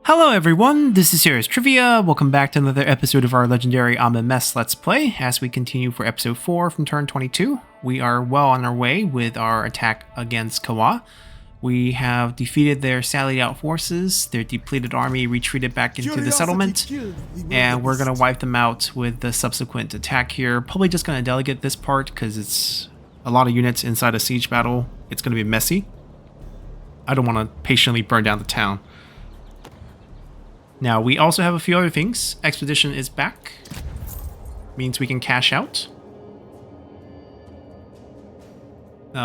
Hello everyone, this is Serious Trivia. Welcome back to another episode of our legendary Amenmesse Let's Play as we continue for episode 4 from turn 22. We are well on our way with our attack against Kawa. We have defeated their sallied out forces, their depleted army retreated back into the settlement, and we're going to wipe them out with the subsequent attack here. Probably just going to delegate this part because it's a lot of units inside a siege battle. It's going to be messy. I don't want to patiently burn down the town. Now, we also have a few other things. Expedition is back. Means we can cash out.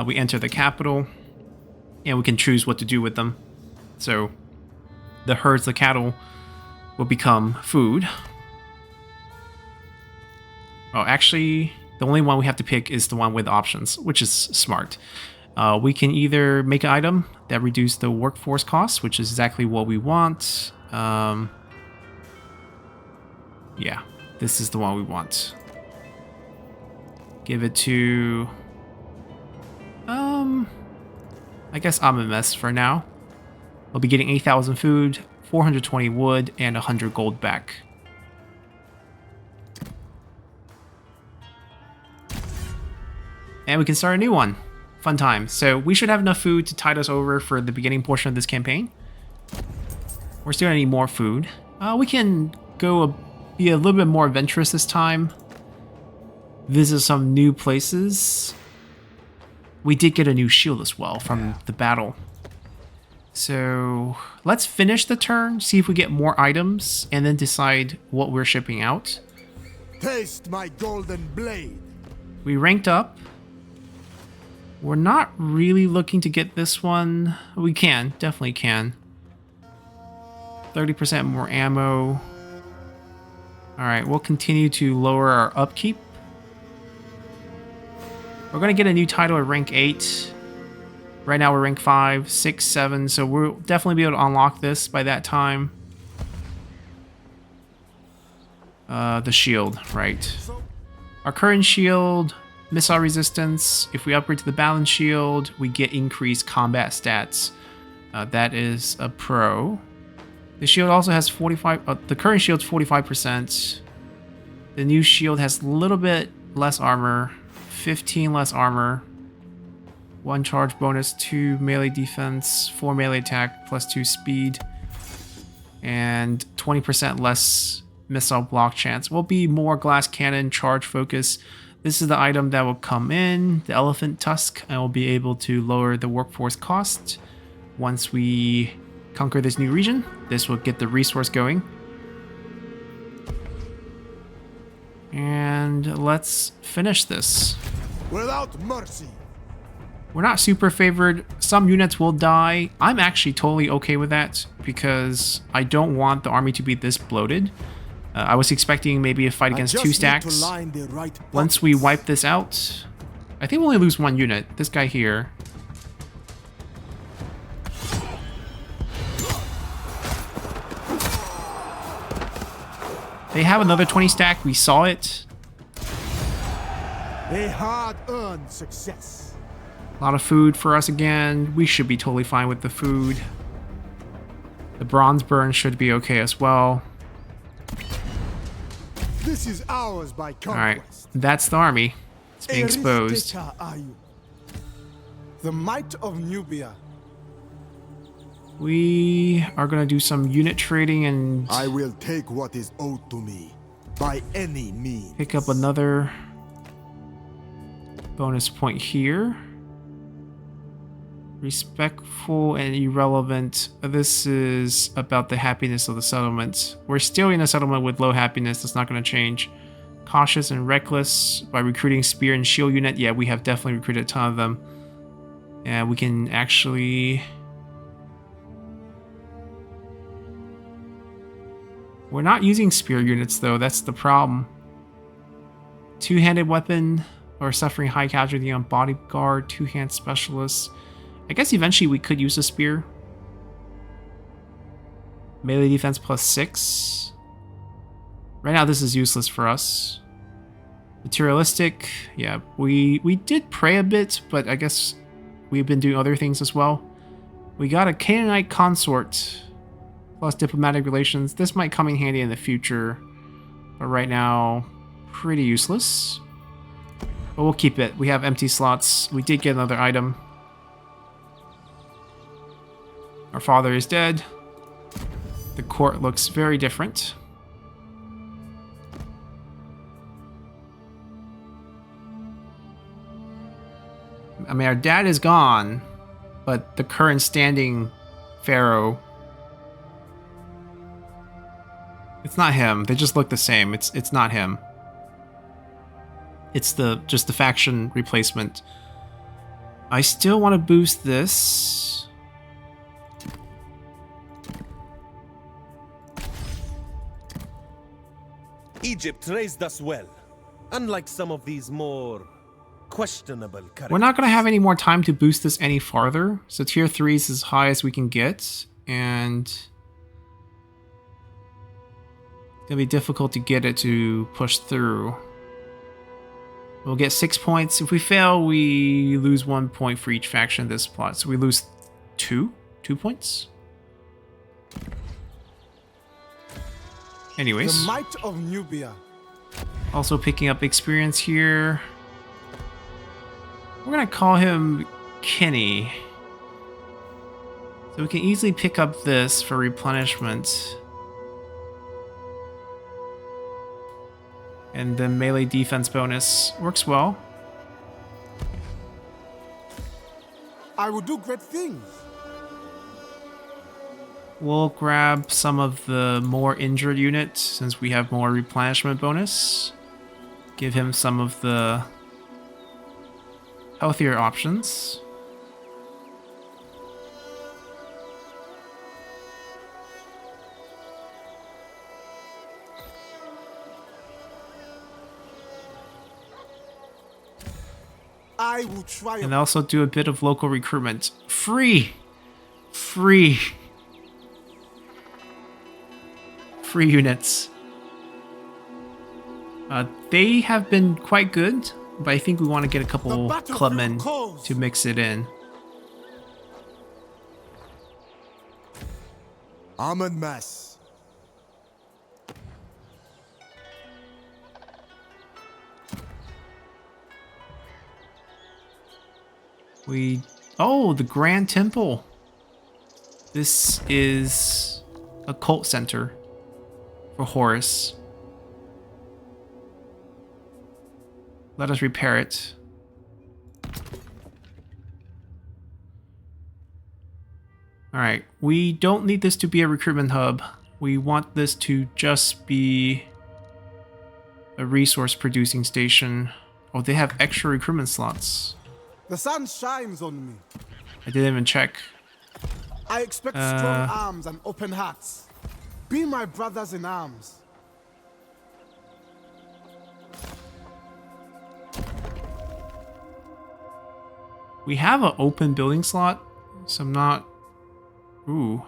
We enter the capital. And we can choose what to do with them. So, the herds, the cattle, will become food. Oh, actually, the only one we have to pick is the one with options, which is smart. We can either make an item that reduces the workforce costs, which is exactly what we want. Yeah, this is the one we want. Give it to, I guess Amenmesse for now. We'll be getting 8,000 food, 420 wood, and 100 gold back. And we can start a new one. Fun time. So we should have enough food to tide us over for the beginning portion of this campaign. We're still gonna need more food. We can go be a little bit more adventurous this time. Visit some new places. We did get a new shield as well from the battle. So let's finish the turn, see if we get more items, and then decide what we're shipping out. Taste my golden blade. We ranked up. We're not really looking to get this one. We can, definitely can. 30% more ammo. Alright, we'll continue to lower our upkeep. We're going to get a new title at rank 8. Right now we're rank 5, 6, 7, so we'll definitely be able to unlock this by that time. The shield, right. Our current shield, missile resistance. If we upgrade to the balance shield, we get increased combat stats. That is a pro. The shield also has 45. The current shield's 45%. The new shield has a little bit less armor, 15 less armor, 1 charge bonus, 2 melee defense, 4 melee attack, plus 2 speed, and 20% less missile block chance. Will be more glass cannon charge focus. This is the item that will come in, the elephant tusk, and we'll be able to lower the workforce cost once we conquer this new region. This will get the resource going. And let's finish this. Without mercy. We're not super favored. Some units will die. I'm actually totally okay with that because I don't want the army to be this bloated. I was expecting maybe a fight against 2 stacks. Once we wipe this out, I think we'll only lose 1 unit. This guy here. They have another 20 stack. We saw it. A hard-earned success. A lot of food for us again. We should be totally fine with the food. The bronze burn should be okay as well. This is ours by conquest. Alright, that's the army. It's being exposed. The might of Nubia. We are going to do some unit trading and I will take what is owed to me by any means. pick up another bonus point here. Respectful and irrelevant. This is about the happiness of the settlement. We're still in a settlement with low happiness. That's not going to change. Cautious and reckless by recruiting spear and shield unit. Yeah, we have definitely recruited a ton of them. And we can actually... We're not using spear units though, that's the problem. Two-handed weapon or suffering high casualty on bodyguard, two-hand specialist. I guess eventually we could use a spear. Melee defense plus 6. Right now this is useless for us. Materialistic, yeah, we did pray a bit, but I guess we've been doing other things as well. We got a Canaanite consort. plus diplomatic relations. This might come in handy in the future, but right now, pretty useless. But we'll keep it. We have empty slots. We did get another item. Our father is dead. The court looks very different. I mean, our dad is gone, but the current standing Pharaoh, it's not him. They just look the same. It's not him. It's just the faction replacement. I still want to boost this. Egypt raised us well, unlike some of these more questionable characters. We're not going to have any more time to boost this any farther. So tier 3 is as high as we can get. And it's going to be difficult to get it to push through. We'll get 6 points. If we fail, we lose 1 point for each faction in this plot. So we lose 2 points. Anyways. The might of Nubia. Also picking up experience here. We're going to call him Kenny. So we can easily pick up this for replenishment. And the melee defense bonus works well. I will do great things. We'll grab some of the more injured units since we have more replenishment bonus. Give him some of the healthier options. I will try. And also do a bit of local recruitment. Free units. They have been quite good, but I think we want to get a couple clubmen to mix it in. Amenmesse. Oh, the Grand Temple. This is a cult center for Horus. Let us repair it. Alright, we don't need this to be a recruitment hub. We want this to just be a resource producing station. Oh, they have extra recruitment slots. The sun shines on me. I didn't even check. I expect strong arms and open hearts. Be my brothers in arms. We have an open building slot, so I'm not... Ooh.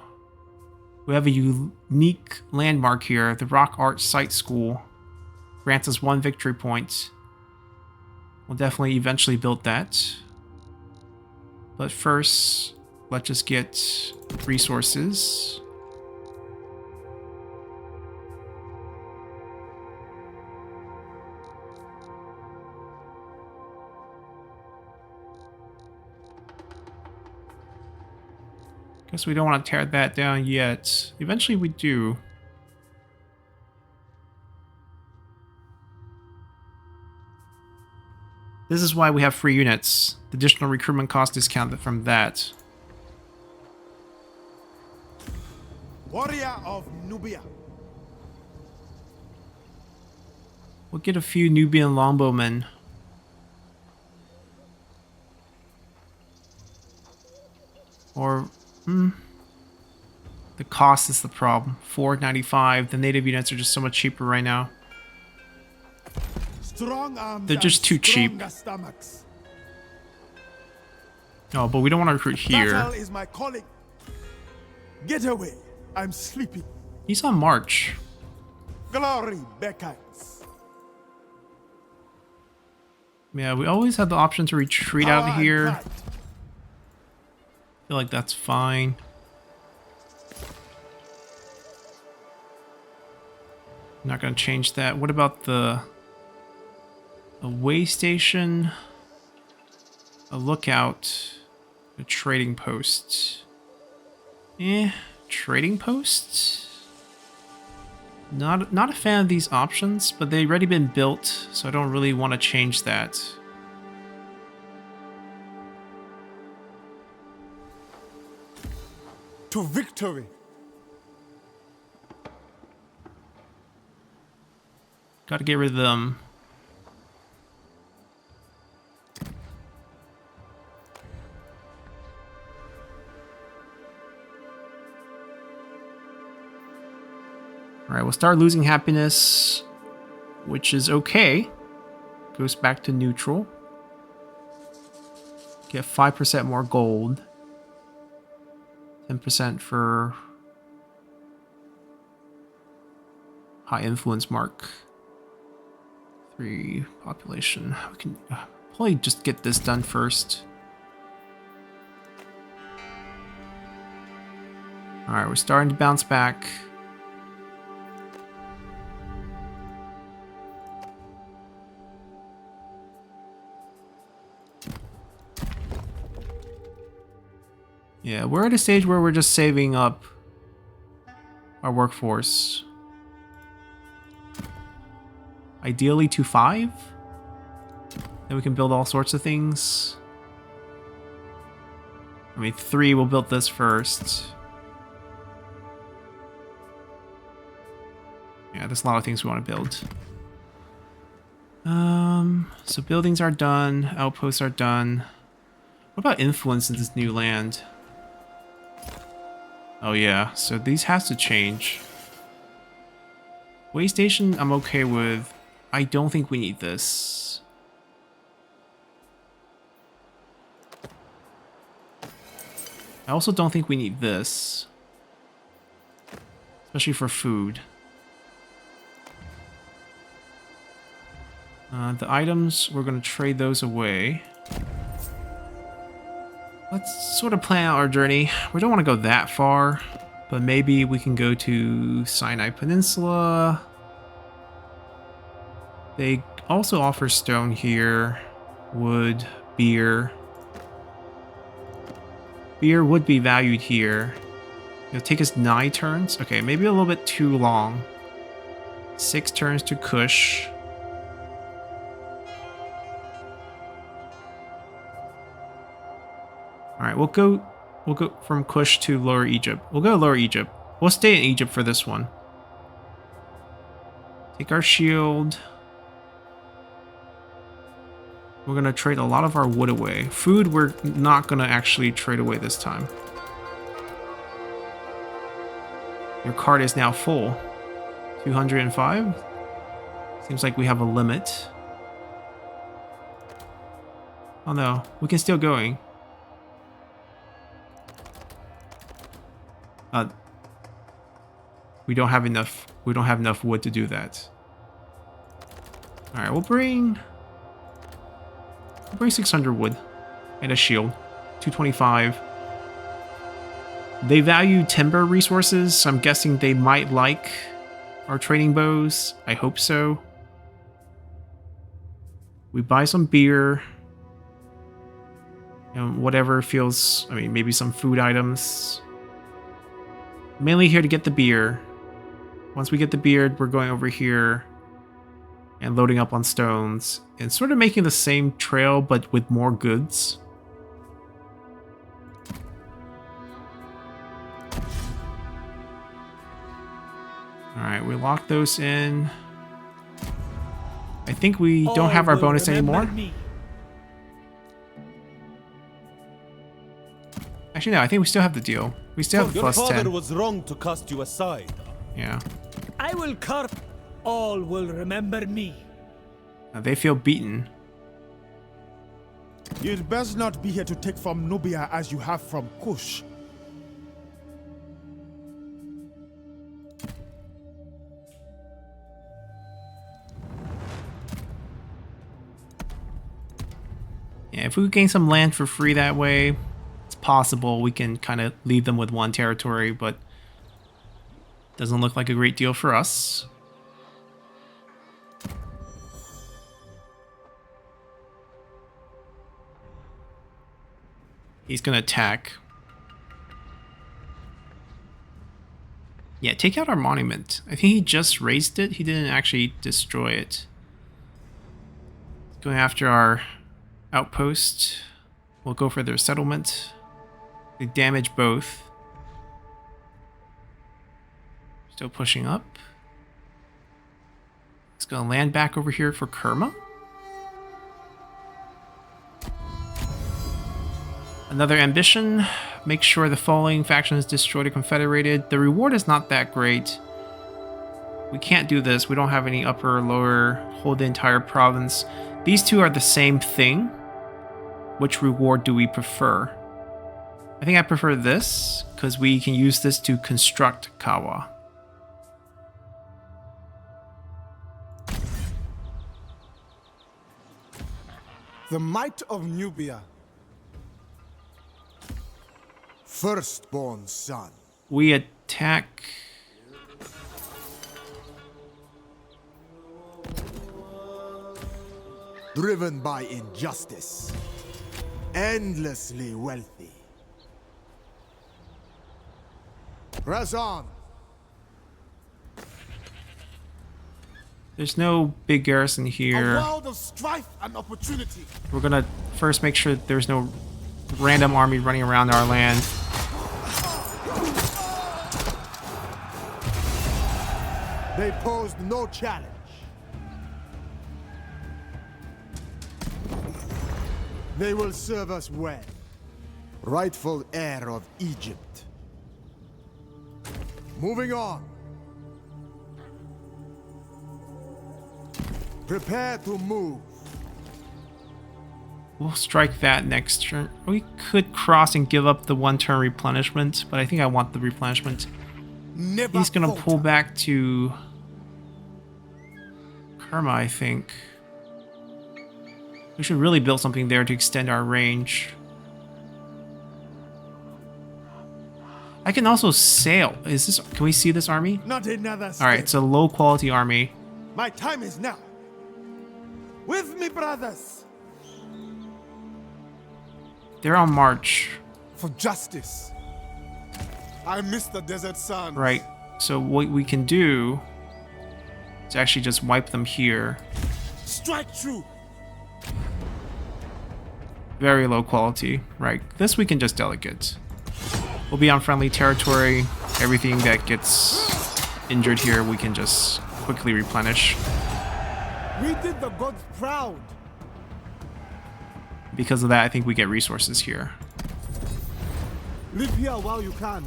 We have a unique landmark here. The Rock Art Site School grants us 1 victory point. We'll definitely eventually build that. But first, let's just get resources. Guess we don't want to tear that down yet. Eventually we do. This is why we have free units. The additional recruitment cost discounted from that. Warrior of Nubia. We'll get a few Nubian longbowmen. Or, the cost is the problem. $4.95. The native units are just so much cheaper right now. Strong arms. They're just too cheap. Stomachs. Oh, but we don't want to recruit here. Battle is my calling. Get away. I'm sleeping. He's on march. Glory beckons. Yeah, we always have the option to retreat out of here. I feel like that's fine. Not going to change that. What about a way station, a lookout, a trading post? Trading post? Not a fan of these options, but they've already been built, so I don't really want to change that. To victory. Got to get rid of them. Alright, we'll start losing happiness, which is okay. Goes back to neutral. Get 5% more gold. 10% for high influence mark. 3 population. We can probably just get this done first. Alright, we're starting to bounce back. Yeah, we're at a stage where we're just saving up our workforce. Ideally to 5. Then we can build all sorts of things. I mean, 3, we'll build this first. Yeah, there's a lot of things we want to build. So buildings are done, outposts are done. What about influence in this new land? Oh yeah, so these has to change. Way station, I'm okay with. I don't think we need this. I also don't think we need this. Especially for food. The items, we're going to trade those away. Let's sort of plan out our journey. We don't want to go that far, but maybe we can go to Sinai Peninsula. They also offer stone here, wood, beer. Beer would be valued here. It'll take us 9 turns. Okay, maybe a little bit too long. 6 turns to Kush. Alright, we'll go from Kush to Lower Egypt. We'll go to Lower Egypt. We'll stay in Egypt for this one. Take our shield. We're going to trade a lot of our wood away. Food, we're not going to actually trade away this time. Your cart is now full. 205. Seems like we have a limit. Oh no, we can still going. We don't have enough wood to do that. Alright, we'll bring 600 wood and a shield. 225. They value timber resources, so I'm guessing they might like our trading bows. I hope so. We buy some beer. And whatever feels, I mean, maybe some food items. Mainly here to get the beer. Once we get the beer, we're going over here and loading up on stones and sort of making the same trail but with more goods. Alright, we lock those in. I think we don't have our bonus anymore. Actually, no, I think we still have the deal. We still have the plus 10. Your father was wrong to cast you aside. Yeah. I will carve. All will remember me. They feel beaten. You'd best not be here to take from Nubia as you have from Kush. Yeah, if we could gain some land for free that way, it's possible we can kind of leave them with 1 territory, but doesn't look like a great deal for us. He's gonna attack. Yeah, take out our monument. I think he just raised it. He didn't actually destroy it. Going after our outpost. We'll go for their settlement. They damage both. Still pushing up. He's gonna land back over here for Kerma. Another ambition. Make sure the following faction is destroyed or confederated. The reward is not that great. We can't do this. We don't have any upper or lower. Hold the entire province. These two are the same thing. Which reward do we prefer? I think I prefer this, because we can use this to construct Kawa. The might of Nubia. Firstborn son. We attack. Driven by injustice. Endlessly wealthy. Press on. There's no big garrison A here. world of strife and opportunity. We're gonna first make sure that there's no random army running around our land. They posed no challenge. They will serve us well. Rightful heir of Egypt. Moving on. Prepare to move. We'll strike that next turn. We could cross and give up the one-turn replenishment, but I think I want the replenishment. Never He's gonna falter. pull back to Kerma, I think. We should really build something there to extend our range. I can also sail. Is this? Can we see this army? Not another step. All right, it's a low-quality army. My time is now. With me, brothers. They're on march, For justice. I miss the desert sun. right? So what we can do is actually just wipe them here. Strike true. Very low quality, right? This we can just delegate. We'll be on friendly territory. Everything that gets injured here, we can just quickly replenish. We did the gods proud. Because of that, I think we get resources here. Live here while you can.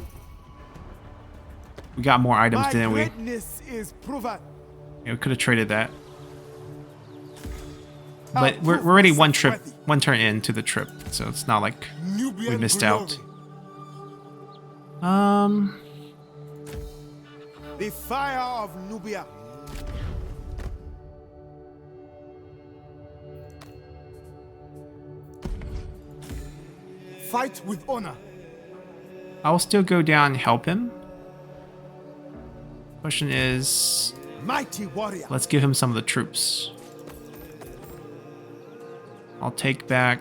We got more items, My didn't we? greatness is proven. Yeah, we could have traded that. But we're already one turn into the trip, so it's not like Nubian we missed glory. out. The fire of Nubia. Fight with honor. I'll still go down and help him. Question is, Mighty warrior. let's give him some of the troops. I'll take back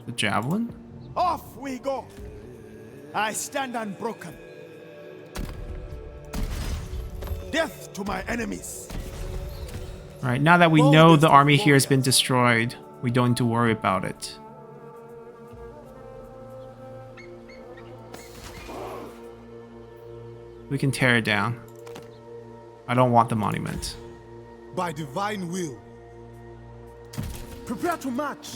the javelin. Off we go. I stand unbroken. Death to my enemies. All right, now that we know the army here has been destroyed, we don't need to worry about it. We can tear it down. I don't want the monument. By divine will. Prepare to march.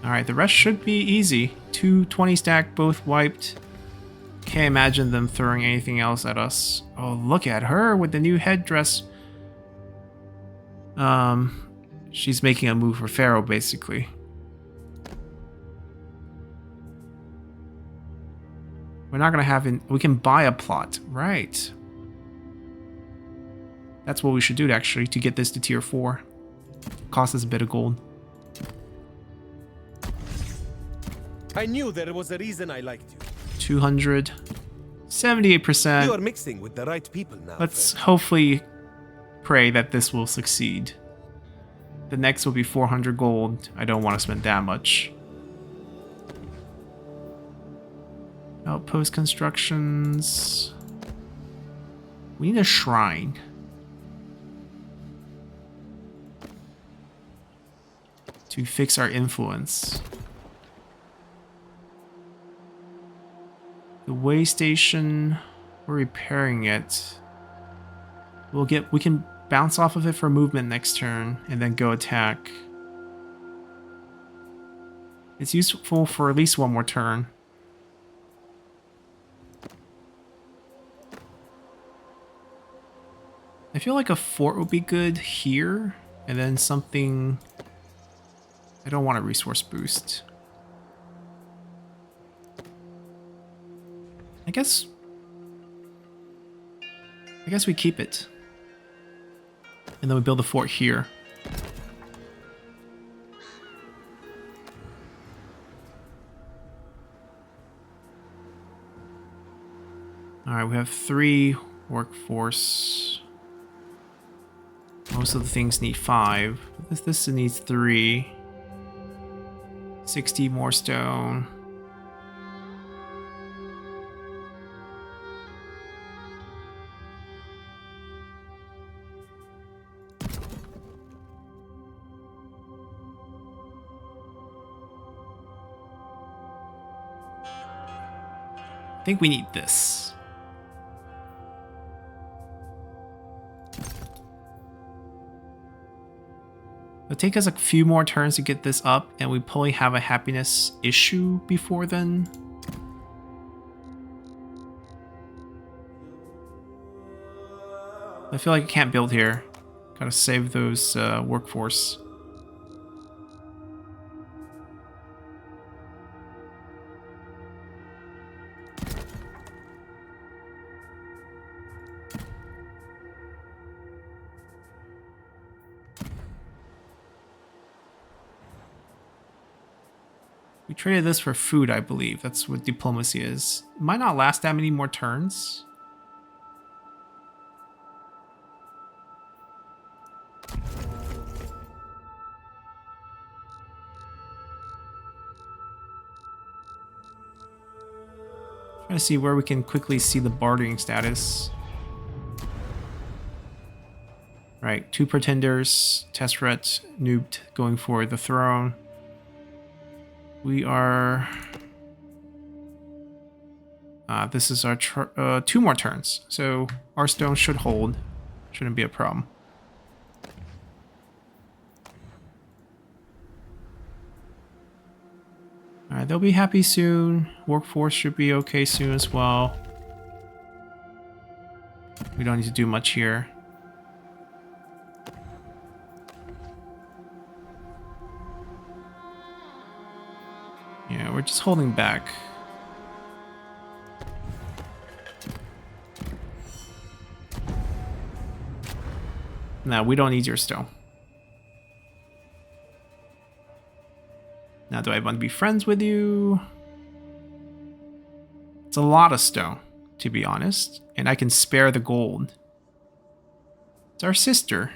Alright, the rest should be easy. 220 stack, both wiped. Can't imagine them throwing anything else at us. Oh, look at her with the new headdress. She's making a move for Pharaoh, basically. We're not gonna have we can buy a plot, right? That's what we should do actually to get this to tier 4. Cost us a bit of gold. I knew there was a reason I liked you. 200 78%. You are mixing with the right people now. Let's hopefully pray that this will succeed. The next will be 400 gold. I don't want to spend that much. Outpost constructions. We need a shrine. To fix our influence. The way station, we're repairing it. We can bounce off of it for movement next turn and then go attack. It's useful for at least one more turn. I feel like a fort would be good here, and then something... I don't want a resource boost. I guess we keep it. And then we build a fort here. Alright, we have 3 workforce. Most of the things need 5. This needs 3. 60 more stone. I think we need this. It'll take us a few more turns to get this up, and we probably have a happiness issue before then. I feel like I can't build here. Gotta save those workforce. We traded this for food, I believe. That's what diplomacy is. It might not last that many more turns. Trying to see where we can quickly see the bartering status. Right, 2 pretenders, Tesseret, Noobed, going for the throne. We are... this is our 2 more turns, so our stone should hold. Shouldn't be a problem. Alright, they'll be happy soon. Workforce should be okay soon as well. We don't need to do much here. Yeah, we're just holding back. No, we don't need your stone. Now, do I want to be friends with you? It's a lot of stone, to be honest. And I can spare the gold. It's our sister.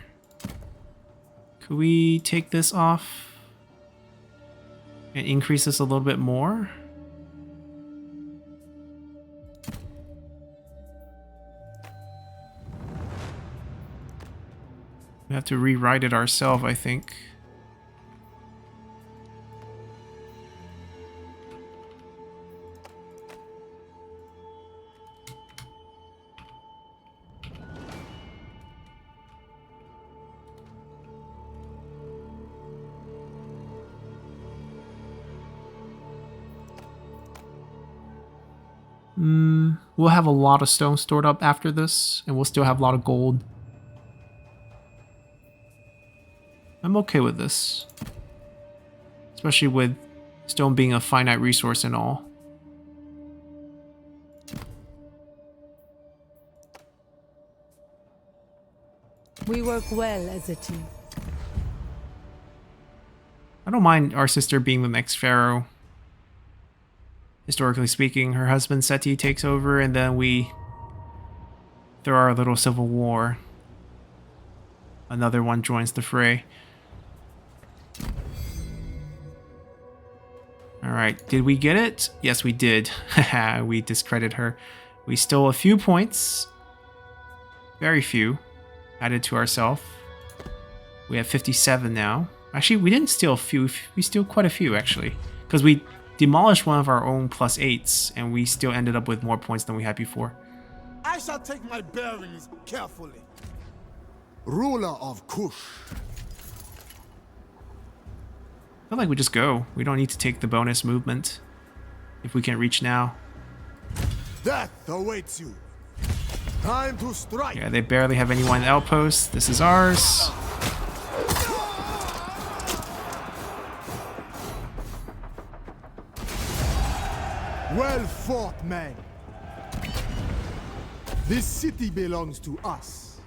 Could we take this off? And increase this a little bit more? We have to rewrite it ourselves, I think. We'll have a lot of stone stored up after this, and we'll still have a lot of gold. I'm okay with this. Especially with stone being a finite resource and all. We work well as a team. I don't mind our sister being the next Pharaoh. Historically speaking, her husband Seti takes over, and then we throw our little civil war. Another one joins the fray. Alright, did we get it? Yes, we did. Haha, we discredit her. We stole a few points. Very few. Added to ourselves. We have 57 now. Actually, we didn't steal a few. We stole quite a few, actually. Because we demolished one of our own +8s, and we still ended up with more points than we had before. I shall take my bearings carefully. Ruler of Kush. I feel like we just go. We don't need to take the bonus movement. If we can reach now. Death awaits you. Time to strike. Yeah, they barely have anyone in the outpost. This is ours. Well fought, men. This city belongs to us.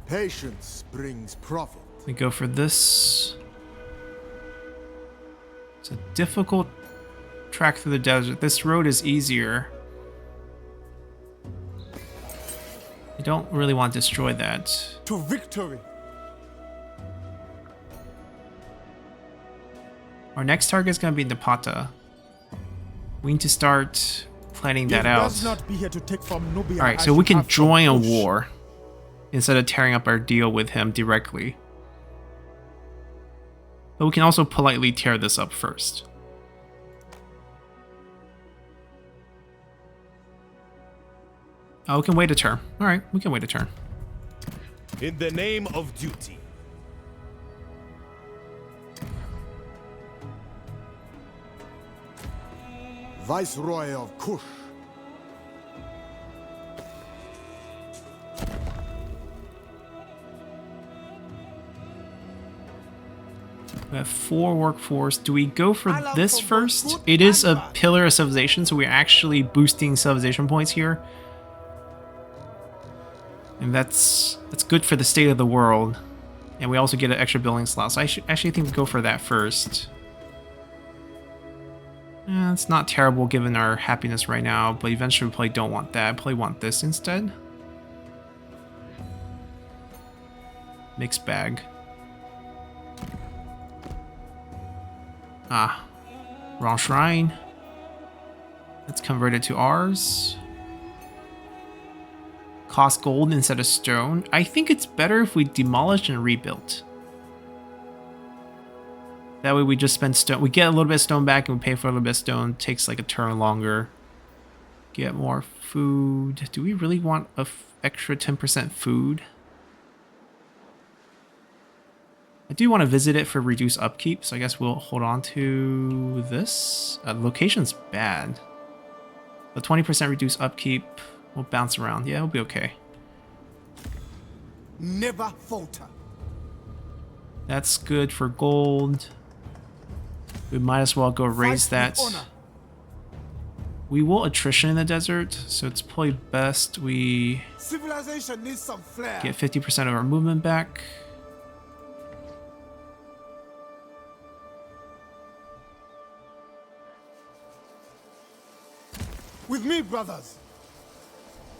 Patience brings profit. We go for this. It's a difficult track through the desert. This road is easier. I don't really want to destroy that. To victory. Our next target is going to be Napata. We need to start planning that out. Alright, so we can join a war instead of tearing up our deal with him directly. But we can also politely tear this up first. Oh, we can wait a turn. Alright, we can wait a turn. In the name of duty. Viceroy of Kush. We have 4 workforce. Do we go for this first? It is a pillar of civilization, so we're actually boosting civilization points here. And that's good for the state of the world. And we also get an extra building slot. So I actually think we go for that first. It's not terrible given our happiness right now, but eventually we probably don't want that. I probably want this instead. Mixed bag. Ah, wrong shrine. Let's convert it to ours. Cost gold instead of stone. I think it's better if we demolish and rebuild. That way we just spend stone. We get a little bit of stone back and we pay for a little bit of stone. Takes like a turn longer. Get more food. Do we really want a extra 10% food? I do want to visit it for reduced upkeep, so I guess we'll hold on to this. Location's bad. But 20% reduced upkeep. We'll bounce around. Yeah, it'll be okay. Never falter. That's good for gold. We might as well go raise that. We will attrition in the desert, so it's probably best we Civilization needs some flair. get 50% of our movement back. With me, brothers.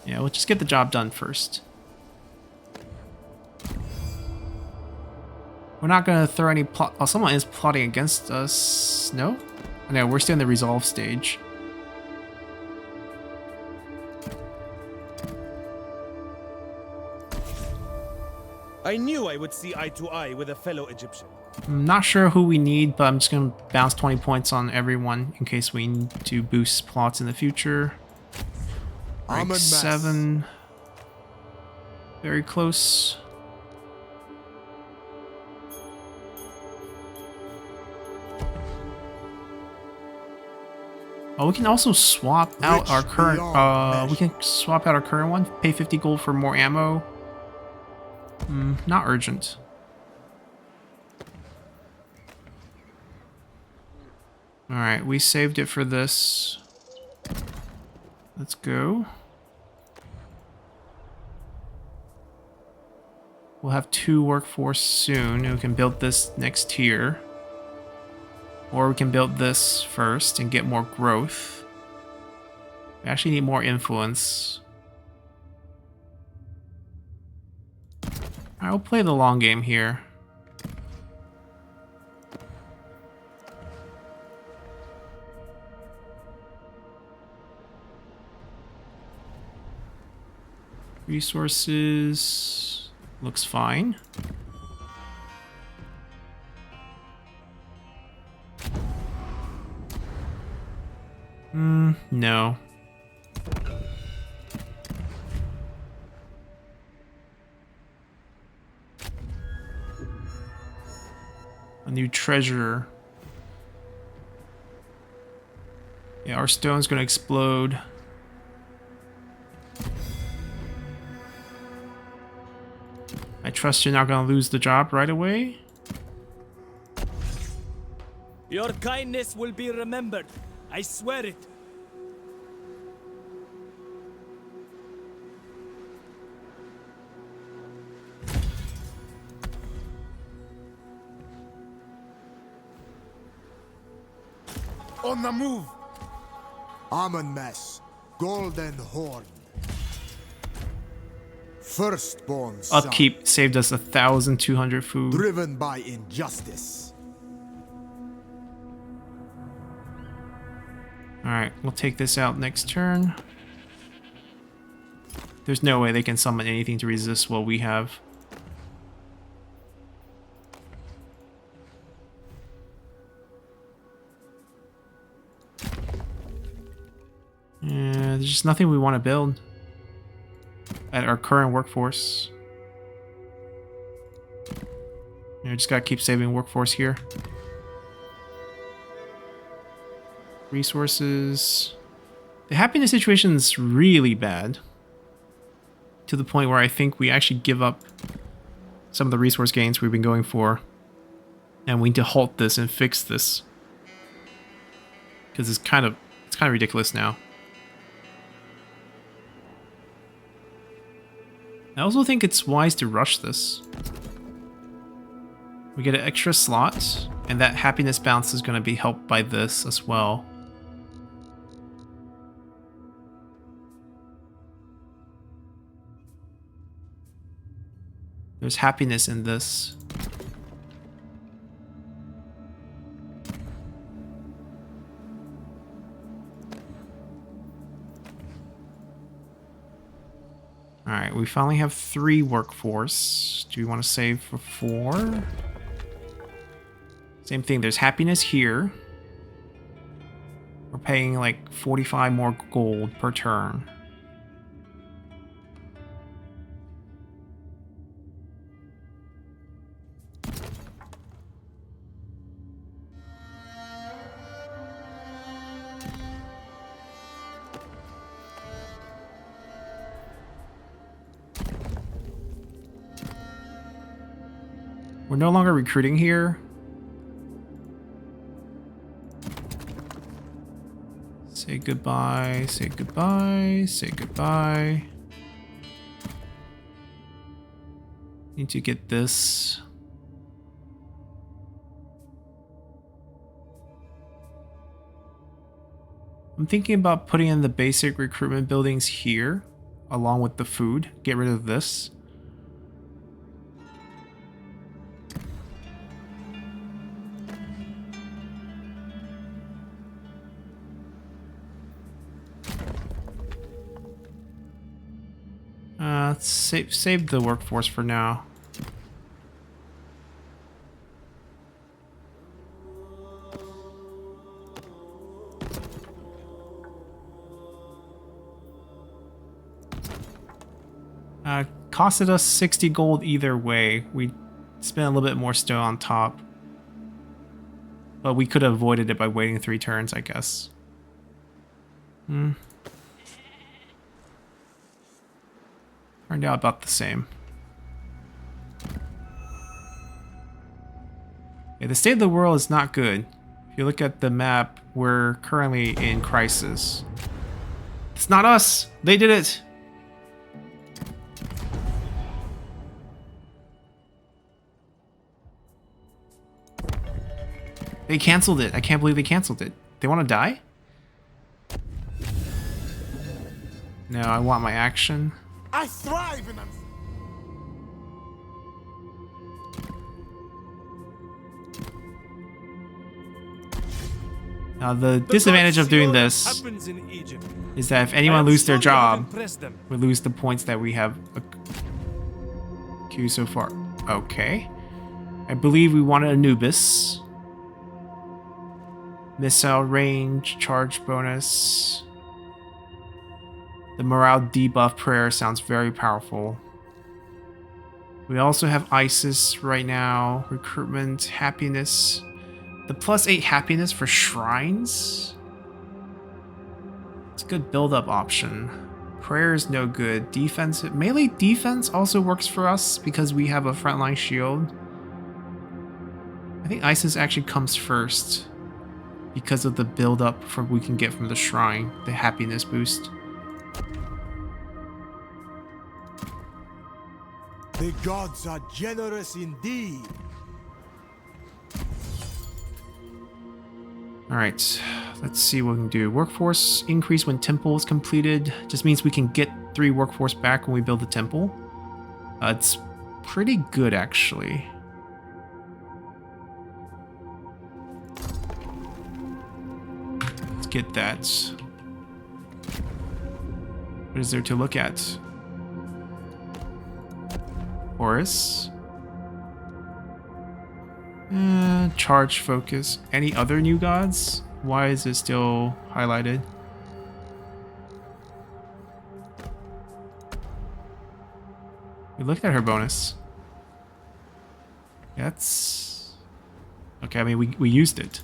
Yeah, we'll just get the job done first. We're not gonna throw any plot. Oh, someone is plotting against us. No? No, we're still in the resolve stage. I knew I would see eye to eye with a fellow Egyptian. I'm not sure who we need, but I'm just gonna bounce 20 points on everyone in case we need to boost plots in the future. Rank 7. Very close. Oh, we can also swap out our current. We can swap out our current one. Pay 50 gold for more ammo. Not urgent. All right, we saved it for this. Let's go. We'll have 2 workforce soon, and we can build this next tier. Or we can build this first and get more growth. We actually need more influence. I'll play the long game here. Resources looks fine. No. A new treasure. Yeah, our stone's gonna explode. I trust you're not gonna lose the job right away. Your kindness will be remembered. I swear it. On the move! Amenmesse, Golden Horn. Firstborn son, Upkeep saved us 1,200 food. driven by injustice. Alright, we'll take this out next turn. There's no way they can summon anything to resist what we have. There's just nothing we want to build at our current workforce. Just gotta keep saving workforce here. Resources. The happiness situation is really bad. To the point where I think we actually give up some of the resource gains we've been going for. And we need to halt this and fix this. Because it's kind of ridiculous now. I also think it's wise to rush this. We get an extra slot, and that happiness bounce is going to be helped by this as well. There's happiness in this. Alright, we finally have 3 workforce. Do we want to save for 4? Same thing, there's happiness here. We're paying like 45 more gold per turn. We're no longer recruiting here. Say goodbye, say goodbye, say goodbye. Need to get this. I'm thinking about putting in the basic recruitment buildings here, along with the food. Get rid of this. Save the workforce for now. Costed us 60 gold either way. We spent a little bit more stone on top. But we could have avoided it by waiting 3 turns, I guess. Turned out about the same. Yeah, the state of the world is not good. If you look at the map, we're currently in crisis. It's not us! They did it! They canceled it. I can't believe they canceled it. They want to die? No, I want my action. I thrive in Now, the disadvantage of doing this happens in Egypt. is that if I anyone am loses their sure you have job, impressed them. we lose the points that we have queued so far. Okay. I believe we wanted Anubis. Missile range, charge bonus. The morale debuff prayer sounds very powerful. We also have Isis right now. Recruitment, happiness. The +8 happiness for shrines? It's a good build-up option. Prayer is no good. Defense, melee defense also works for us because we have a frontline shield. I think Isis actually comes first because of the build-up from we can get from the shrine, the happiness boost. The gods are generous indeed. Alright, let's see what we can do. Workforce increase when temple is completed. Just means we can get 3 workforce back when we build the temple. It's pretty good, actually. Let's get that. What is there to look at? Horus. Charge focus. Any other new gods? Why is it still highlighted? We looked at her bonus. That's... Okay, I mean, we used it.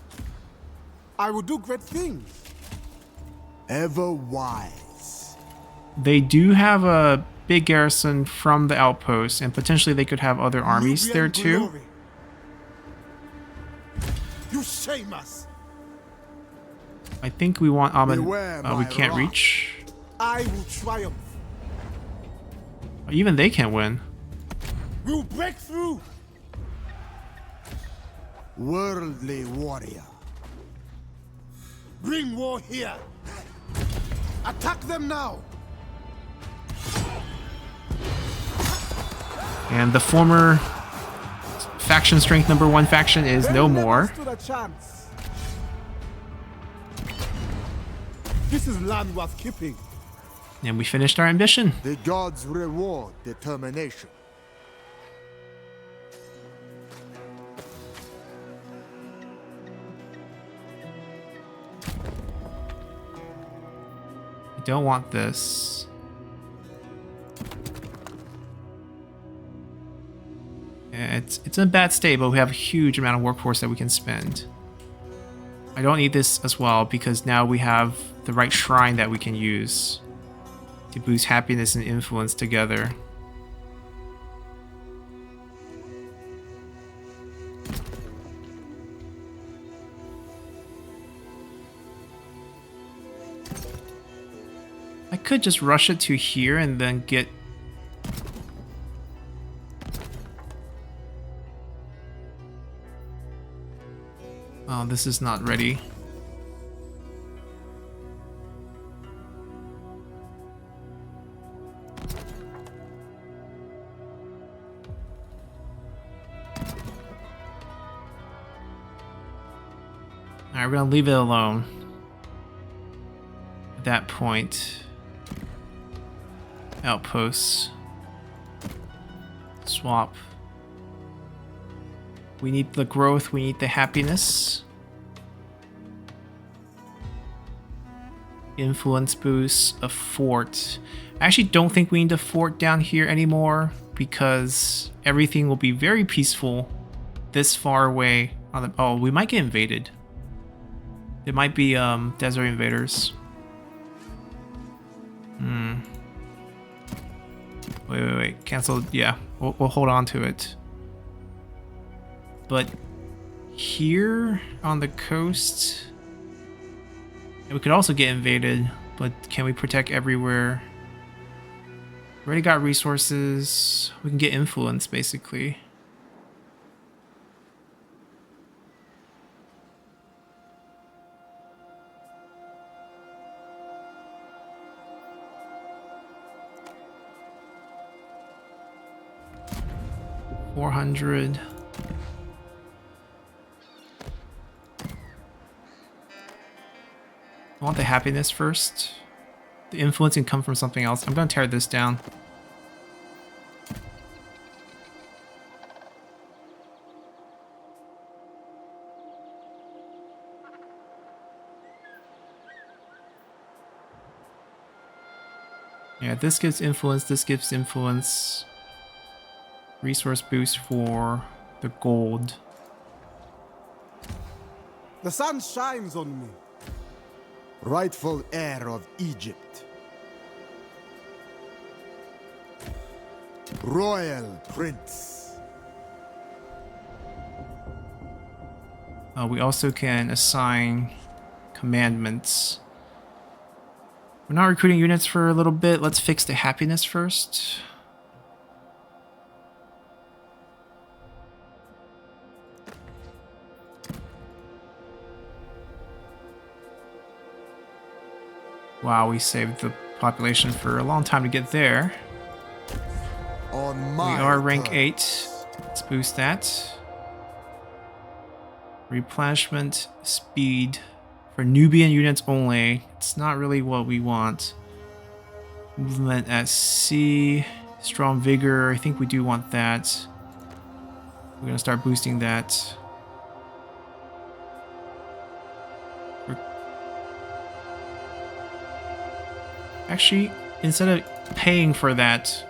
I will do great things. Ever wise. They do have a big garrison from the outpost, and potentially they could have other armies there too. Glory. You shame us. I think we want Beware Amen. We my can't wrath. reach. I will triumph. Even they can win. We will break through. Worldly warrior. Bring war here. Attack them now. And the former faction strength #1 faction is no They never more. stood a chance. This is land worth keeping. And we finished our ambition. The gods reward determination. I don't want this. Yeah, it's in a bad state, but we have a huge amount of workforce that we can spend. I don't need this as well because now we have the right shrine that we can use to boost happiness and influence together. I could just rush it to here and then get... Oh, this is not ready. Alright, we're gonna leave it alone. At that point. Outposts. Swap. We need the growth, we need the happiness. Influence boost, a fort. I actually don't think we need a fort down here anymore because everything will be very peaceful this far away. On the, oh, we might get invaded. There might be desert invaders. Wait. Cancel. Yeah, we'll hold on to it. But here on the coast, we could also get invaded, but can we protect everywhere? We already got resources. We can get influence, basically. 400. I want the happiness first. The influence can come from something else. I'm going to tear this down. Yeah, this gives influence, this gives influence. Resource boost for the gold. The sun shines on me. Rightful heir of Egypt. Royal Prince. We also can assign commandments. We're not recruiting units for a little bit. Let's fix the happiness first. Wow, we saved the population for a long time to get there. On We my are rank turn. 8. Let's boost that. Replenishment speed for Nubian units only. It's not really what we want. Movement at C. Strong vigor. I think we do want that. We're going to start boosting that. Actually, instead of paying for that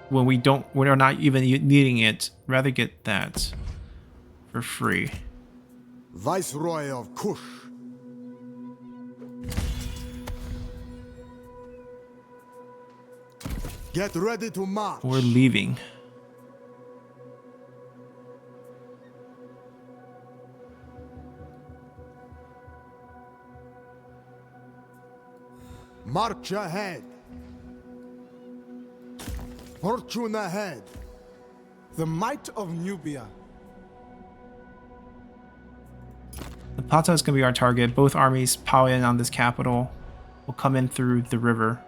when we're not even needing it, rather get that for free. Viceroy of Kush. Get ready to march. We're leaving. March ahead. Fortune ahead. The might of Nubia. Napata is going to be our target. Both armies pile in on this capital. Will come in through the river.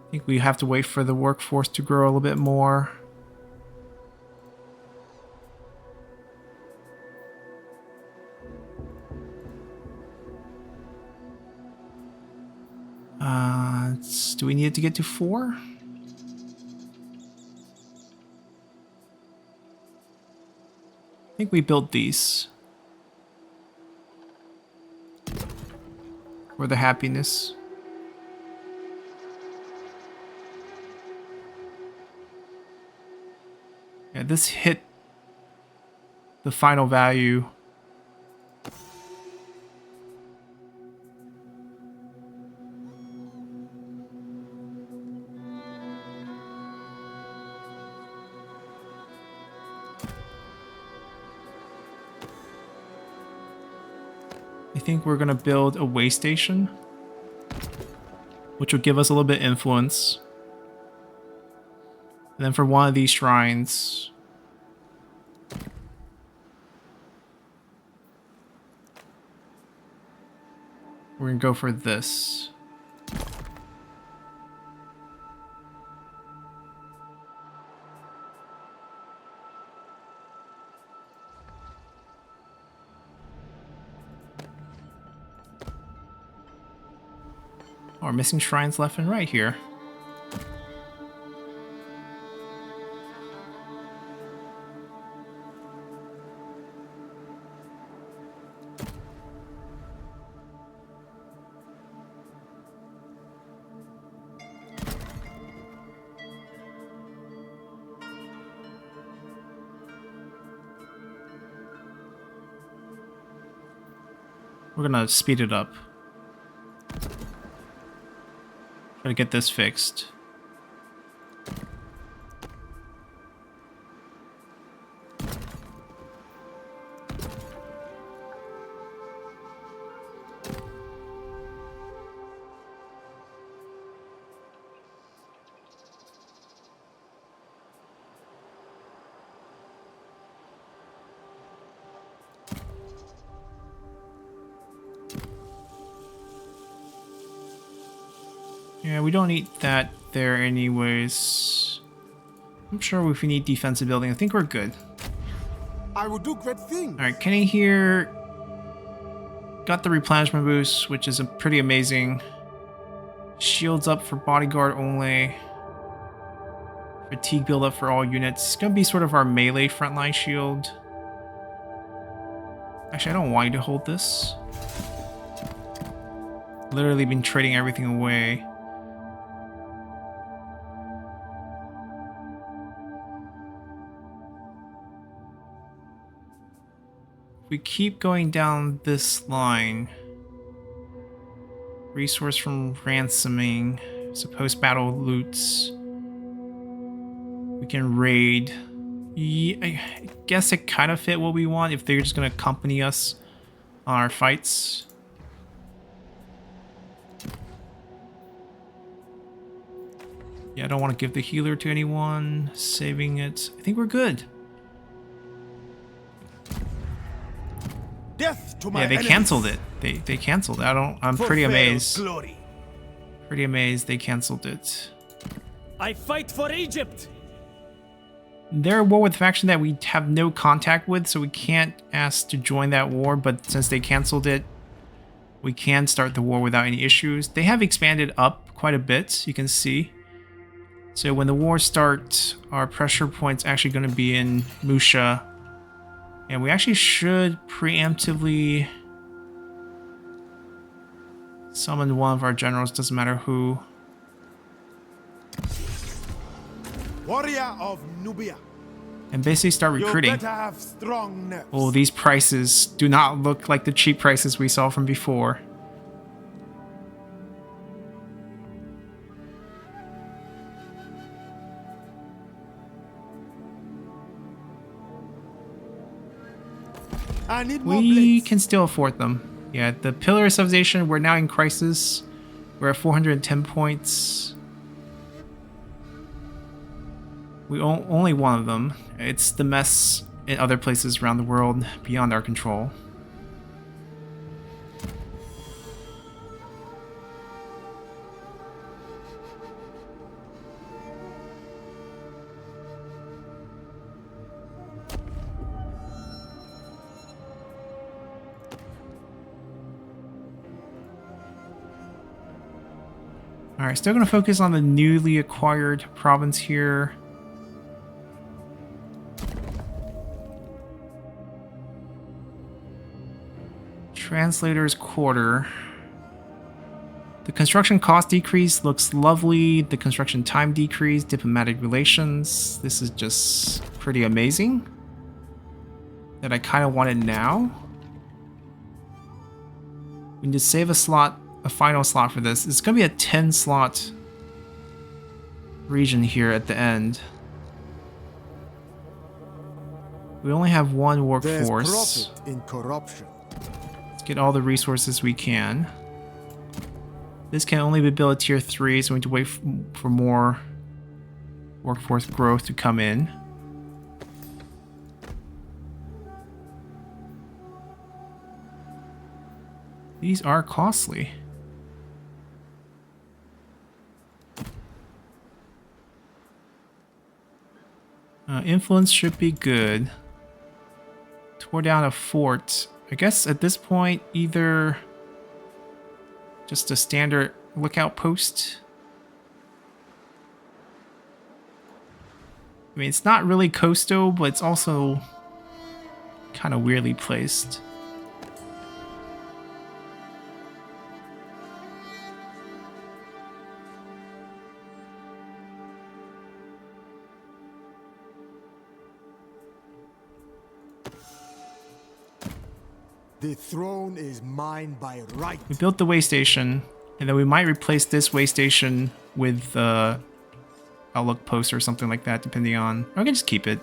I think we have to wait for the workforce to grow a little bit more. Do we need it to get to 4? I think we built these. For the happiness. Yeah, this hit the final value. I think we're gonna build a way station, which will give us a little bit of influence. And then for one of these shrines, we're gonna go for this. Oh, we're missing shrines left and right here. We're gonna speed it up. Try to get this fixed. Yeah, we don't need that there anyways. I'm sure if we need defensive building, I think we're good. I will do great things. Alright, Kenny here got the replenishment boost, which is pretty amazing. Shields up for bodyguard only. Fatigue build up for all units. It's gonna be sort of our melee frontline shield. Actually, I don't want you to hold this. Literally been trading everything away. If we keep going down this line, resource from ransoming, so post-battle loots, we can raid. Yeah, I guess it kind of fit what we want if they're just going to accompany us on our fights. Yeah, I don't want to give the healer to anyone. Saving it. I think we're good. Death to my Yeah, they enemies. canceled it. They canceled it. I'm For pretty Pharaoh's amazed. glory. Pretty amazed they canceled it. I fight for Egypt! They're at war with a faction that we have no contact with, so we can't ask to join that war, but since they canceled it, we can start the war without any issues. They have expanded up quite a bit, you can see. So when the war starts, our pressure point's actually going to be in Musha. And we actually should preemptively summon one of our generals, doesn't matter who. Warrior of Nubia. And basically start recruiting. You better have strong nerves. Oh, these prices do not look like the cheap prices we saw from before. I need more We blades. can still afford them. Yeah, the Pillar of Civilization, we're now in crisis. We're at 410 points. We own only one of them. It's the mess in other places around the world beyond our control. Alright, still going to focus on the newly acquired province here. Translator's Quarter. The construction cost decrease looks lovely. The construction time decrease, diplomatic relations. This is just pretty amazing. That I kind of want it now. We need to save a slot, a final slot for this. It's going to be a 10 slot region here at the end. We only have one There's workforce. profit in corruption. Let's get all the resources we can. This can only be built at tier 3, so we need to wait for more workforce growth to come in. These are costly. Influence should be good. Tore down a fort. I guess at this point, either just a standard lookout post. I mean, it's not really coastal, but it's also kind of weirdly placed. The throne is mine by right. We built the way station, and then we might replace this way station with the outlook post or something like that, depending on... Or we can just keep it.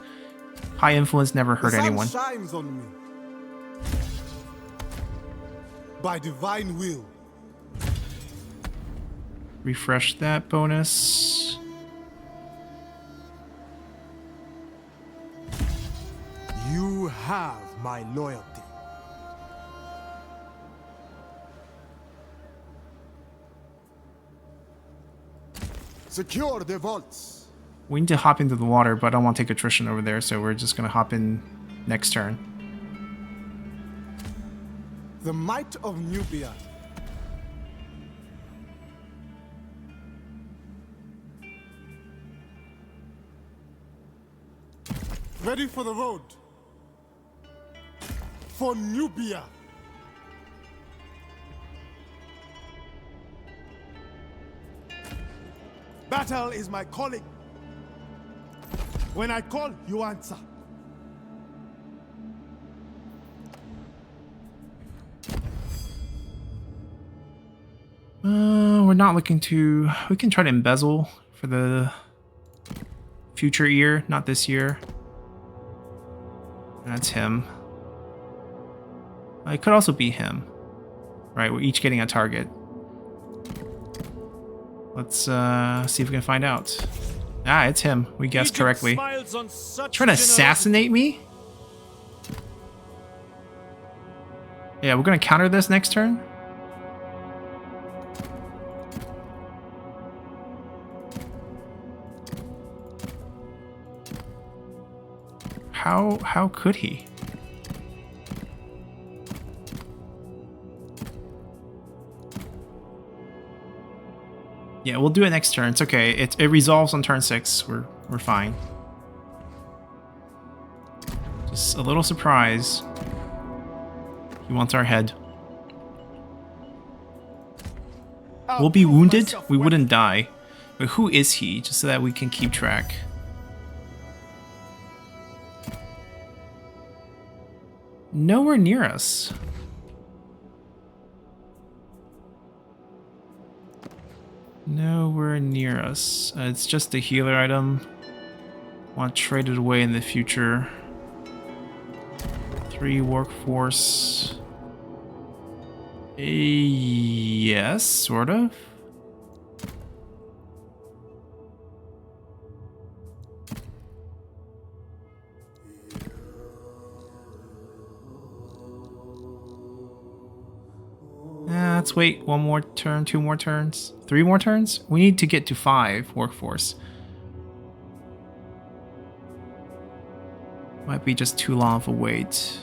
High influence never hurt The sun anyone. shines on me. By divine will. Refresh that bonus. You have my loyalty. Secure the vaults. We need to hop into the water, but I don't want to take attrition over there, so we're just going to hop in next turn. The might of Nubia. Ready for the road. For Nubia. Battle is my calling. When I call, you answer. We're not looking to... We can try to embezzle for the future year, not this year. That's him. It could also be him. Right, we're each getting a target. Let's see if we can find out. Ah, it's him. We guessed correctly. Trying to assassinate me? Yeah, we're gonna counter this next turn. How could he? Yeah, we'll do it next turn. It's okay. It resolves on turn 6. We're fine. Just a little surprise. He wants our head. We'll be wounded. We wouldn't die. But who is he? Just so that we can keep track. Nowhere near us. Nowhere near us. It's just a healer item. Want to trade it away in the future. 3 workforce. Yes, sort of. Let's wait 1 more turn, 2 more turns, 3 more turns. We need to get to 5 workforce. Might be just too long of a wait.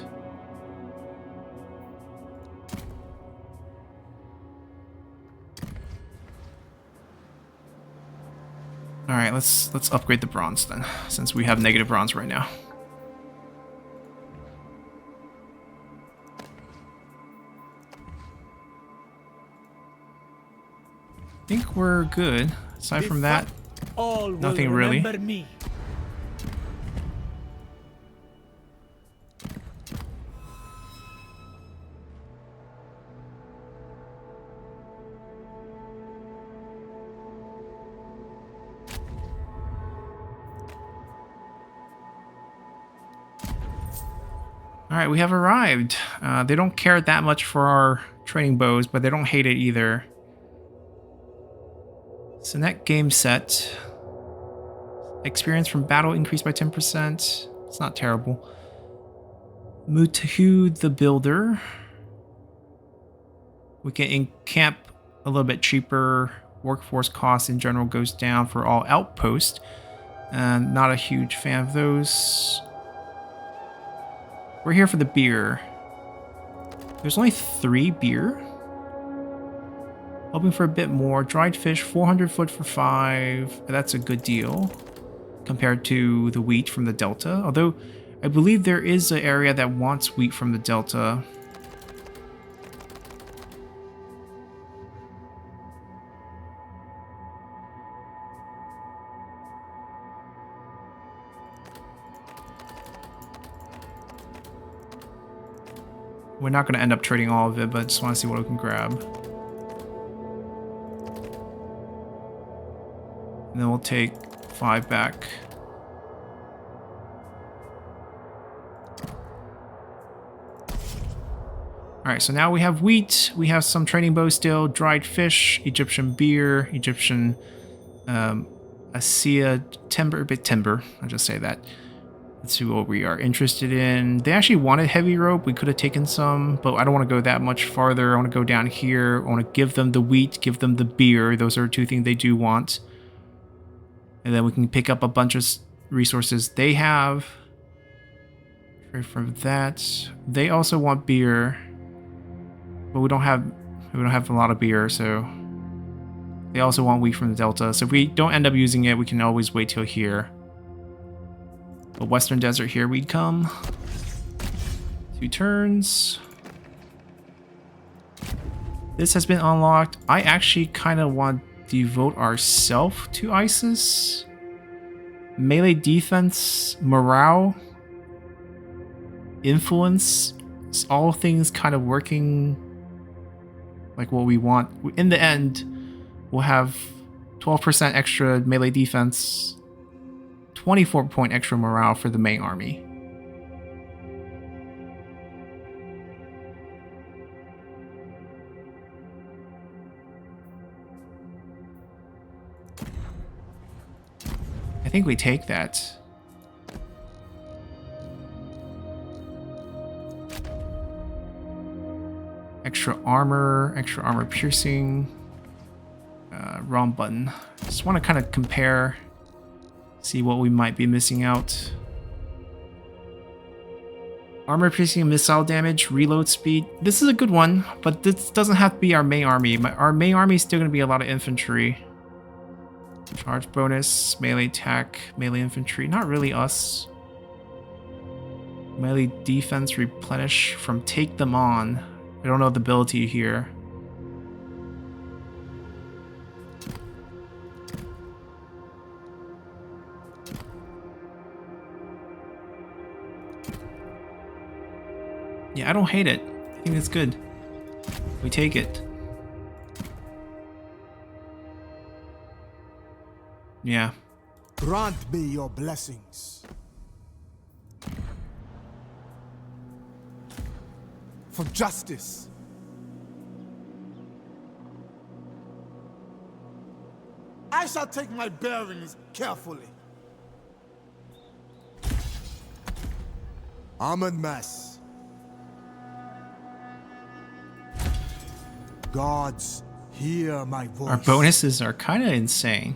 All right, let's upgrade the bronze then, since we have negative bronze right now. I think we're good. Aside from that, nothing really. Me. All right, we have arrived. They don't care that much for our training bows, but they don't hate it either. Select game set. Experience from battle increased by 10%. It's not terrible. Mutahu the Builder. We can encamp a little bit cheaper. Workforce cost in general goes down for all outposts. Not a huge fan of those. We're here for the beer. There's only 3 beer. Hoping for a bit more. Dried fish, 400 foot for 5. That's a good deal compared to the wheat from the Delta. Although, I believe there is an area that wants wheat from the Delta. We're not going to end up trading all of it, but I just want to see what we can grab. And then we'll take 5 back. Alright, so now we have wheat. We have some training bow still, dried fish, Egyptian beer, Egyptian Asia timber. I'll just say that. Let's see what we are interested in. They actually wanted heavy rope. We could have taken some, but I don't want to go that much farther. I want to go down here. I want to give them the wheat, give them the beer. Those are 2 things they do want. And then we can pick up a bunch of resources they have. Trade from that. They also want beer. But we don't have a lot of beer, so they also want wheat from the Delta. So if we don't end up using it, we can always wait till here. The Western Desert, here we'd come. 2 turns. This has been unlocked. I actually kind of want to devote ourselves to ISIS. Melee defense, morale, influence. It's all things kind of working like what we want. In the end, we'll have 12% extra melee defense, 24-point extra morale for the main army. I think we take that. Extra armor piercing. Wrong button. Just want to kind of compare, see what we might be missing out. Armor piercing, missile damage, reload speed. This is a good one, but this doesn't have to be our main army. Our main army is still going to be a lot of infantry. Charge bonus, melee attack, melee infantry. Not really us. Melee defense, replenish from take them on. I don't know the ability here. Yeah, I don't hate it. I think it's good. We take it. Yeah. Grant me your blessings. For justice. I shall take my bearings carefully. Amenmesse. Gods, hear my voice. Our bonuses are kind of insane.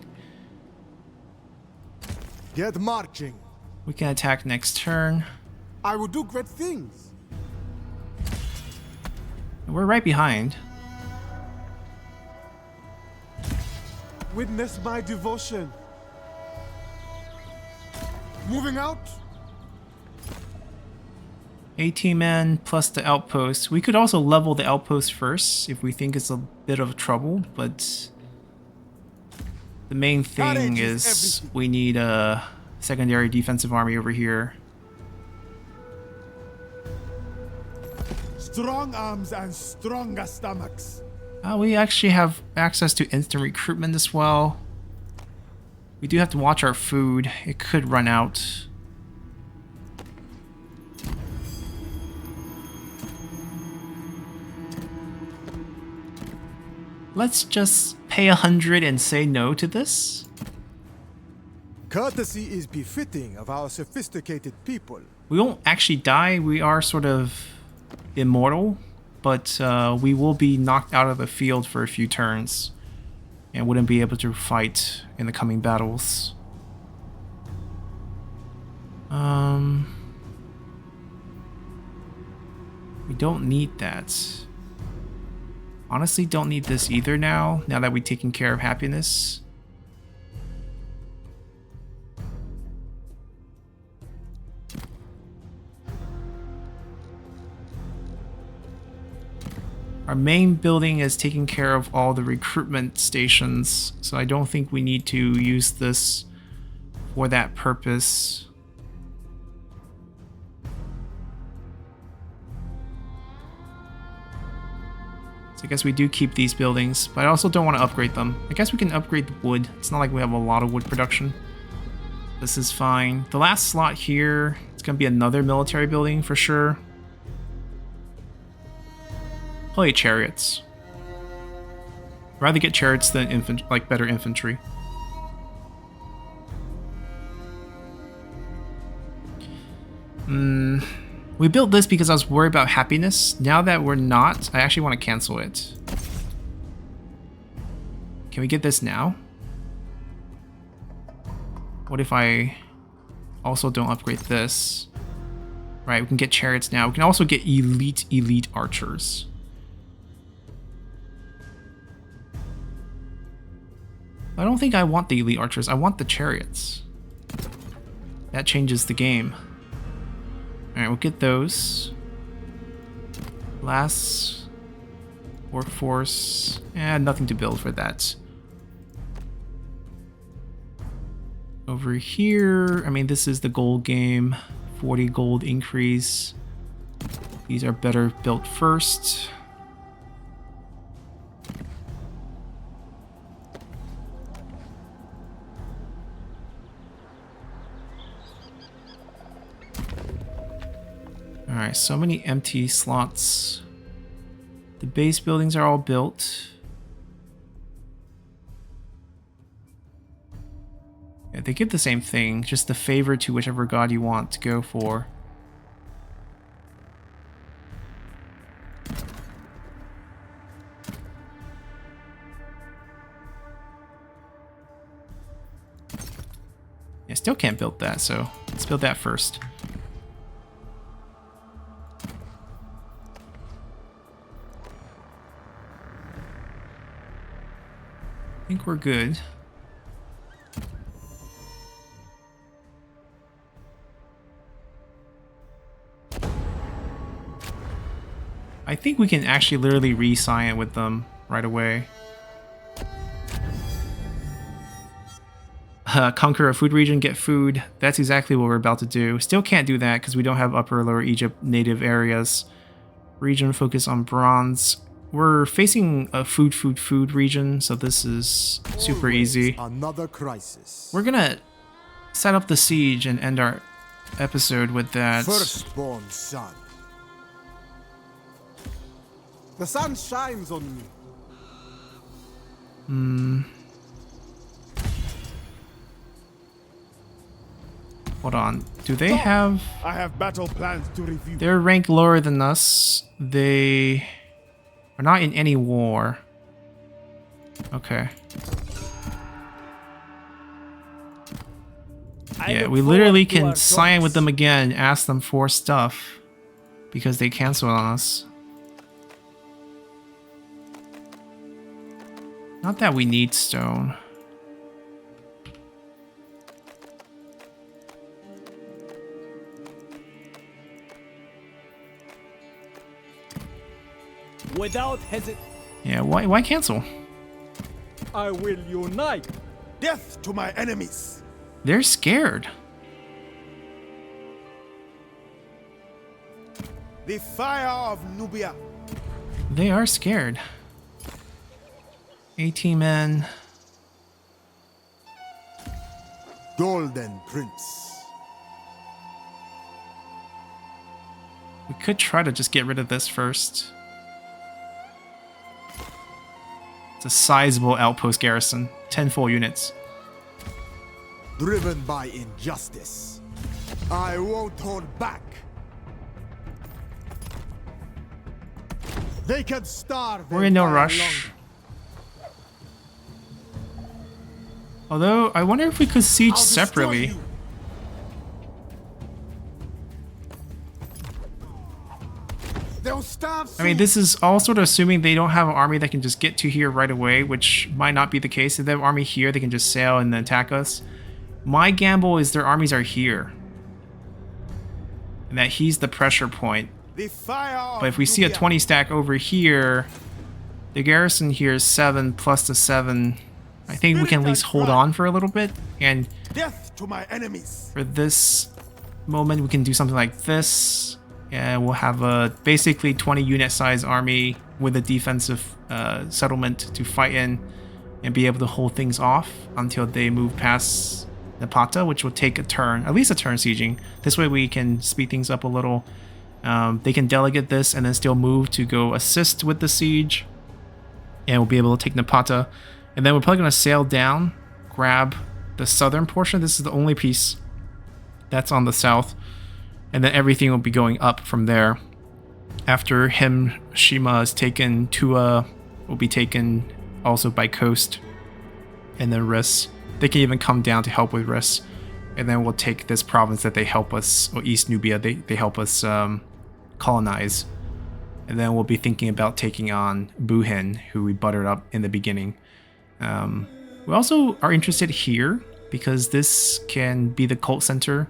Get marching. We can attack next turn. I will do great things. We're right behind. Witness my devotion. Moving out. 18 men plus the outpost. We could also level the outpost first if we think it's a bit of trouble, but the main thing is we need a secondary defensive army over here. Strong arms and stronger stomachs. We actually have access to instant recruitment as well. We do have to watch our food. It could run out. Let's just pay 100 and say no to this. Courtesy is befitting of our sophisticated people. We won't actually die. We are sort of immortal, but we will be knocked out of the field for a few turns and wouldn't be able to fight in the coming battles. We don't need that. Honestly, don't need this either now that we've taken care of happiness. Our main building is taking care of all the recruitment stations, so I don't think we need to use this for that purpose. So I guess we do keep these buildings, but I also don't want to upgrade them. I guess we can upgrade the wood. It's not like we have a lot of wood production. This is fine. The last slot here, it's going to be another military building for sure. Probably chariots. I'd rather get chariots than better infantry. We built this because I was worried about happiness. Now that we're not, I actually want to cancel it. Can we get this now? What if I also don't upgrade this? Right, we can get chariots now. We can also get elite archers. I don't think I want the elite archers. I want the chariots. That changes the game. Alright, we'll get those. Last workforce. Nothing to build for that. Over here, I mean, this is the gold game. 40 gold increase. These are better built first. Alright, so many empty slots. The base buildings are all built. Yeah, they give the same thing, just the favor to whichever god you want to go for. I still can't build that, so let's build that first. I think we're good. I think we can actually literally re-sign with them right away. Conquer a food region, get food. That's exactly what we're about to do. Still can't do that because we don't have Upper or Lower Egypt native areas. Region focus on bronze. We're facing a food region, so this is super easy. Another crisis. We're gonna set up the siege and end our episode with that. Firstborn son. The sun shines on me. Hold on. Do they have... I have battle plans to review. They're ranked lower than us. They are not in any war. Okay. Yeah, we literally can sign with them again, ask them for stuff, because they canceled on us. Not that we need stone. Without hesitation. Yeah, why cancel? I will unite. Death to my enemies. They're scared. The fire of Nubia. They are scared. 18 men. Golden Prince. We could try to just get rid of this first. It's a sizable outpost garrison. 10 full units. Driven by injustice. I won't hold back. They can starve. We're in no rush. Although, I wonder if we could siege separately. I mean, this is all sort of assuming they don't have an army that can just get to here right away, which might not be the case. If they have an army here, they can just sail and then attack us. My gamble is their armies are here. And that he's the pressure point. But if we see a 20 stack over here, the garrison here is 7 plus the 7. I think we can at least hold on for a little bit. And death to my enemies. For this moment, we can do something like this. And we'll have a basically 20 unit size army with a defensive settlement to fight in and be able to hold things off until they move past Napata, which will take a turn, at least a turn sieging. This way we can speed things up a little. They can delegate this and then still move to go assist with the siege. And we'll be able to take Napata. And then we're probably going to sail down, grab the southern portion. This is the only piece that's on the south. And then everything will be going up from there. After him, Shima is taken, Tua will be taken also by coast. And then Riss. They can even come down to help with Riss. and then we'll take this province that they help us, or East Nubia, they help us colonize. And then we'll be thinking about taking on Buhin, who we buttered up in the beginning. We also are interested here because this can be the cult center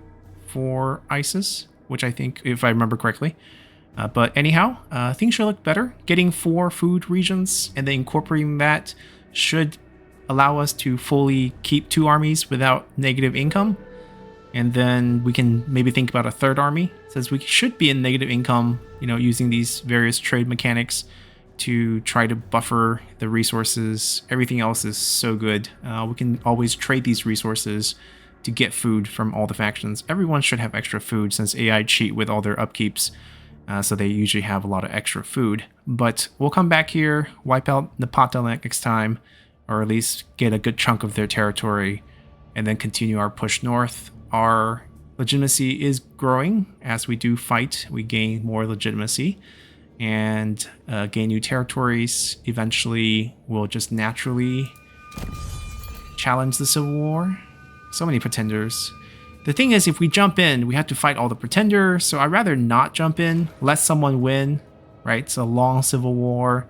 for ISIS, which I think, if I remember correctly. But anyhow, things should look better. Getting 4 food regions and then incorporating that should allow us to fully keep 2 armies without negative income. And then we can maybe think about a 3rd army, since we should be in negative income, you know, using these various trade mechanics to try to buffer the resources. Everything else is so good. We can always trade these resources to get food from all the factions. Everyone should have extra food since AI cheat with all their upkeeps. So they usually have a lot of extra food. But we'll come back here, wipe out Napata next time, or at least get a good chunk of their territory, and then continue our push north. Our legitimacy is growing. As we do fight, we gain more legitimacy and gain new territories. Eventually, we'll just naturally challenge the Civil War. So many pretenders. The thing is, if we jump in, we have to fight all the pretenders, so I'd rather not jump in, let someone win, right? It's a long civil war,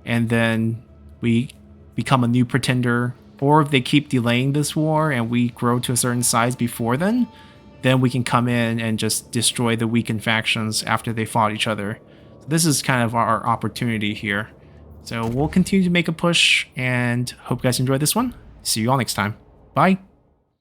and then we become a new pretender. Or if they keep delaying this war and we grow to a certain size before then we can come in and just destroy the weakened factions after they fought each other. So this is kind of our opportunity here. So we'll continue to make a push, and hope you guys enjoyed this one. See you all next time. Bye!